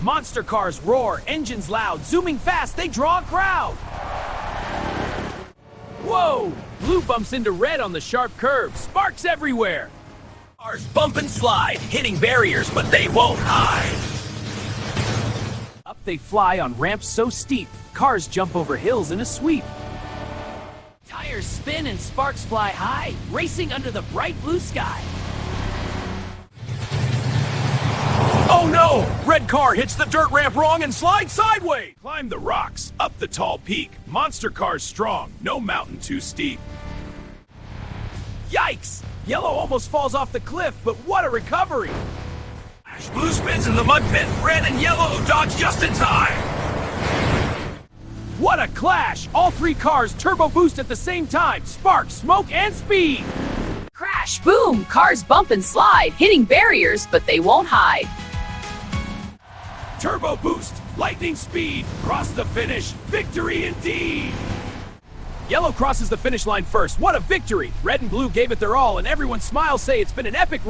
Monster cars roar, engines loud, zooming fast, they draw a crowd. Whoa! Blue bumps into red on the sharp curve, sparks everywhere. Cars bump and slide, hitting barriers, but they won't hide. Up they fly on ramps so steep, cars jump over hills in a sweep. Tires spin and sparks fly high, racing under the bright blue sky. Oh no! Red car hits the dirt ramp wrong and slides sideways! Climb the rocks, up the tall peak. Monster car's strong, no mountain too steep. Yikes! Yellow almost falls off the cliff, but what a recovery! Blue spins in the mud pit, red and yellow dodge just in time! What a clash! All three cars turbo boost at the same time, spark, smoke, and speed! Crash, boom, cars bump and slide, hitting barriers, but they won't hide. Turbo boost, lightning speed, cross the finish, victory indeed! Yellow crosses the finish line first, what a victory! Red and blue gave it their all, and everyone's smiles say it's been an epic race.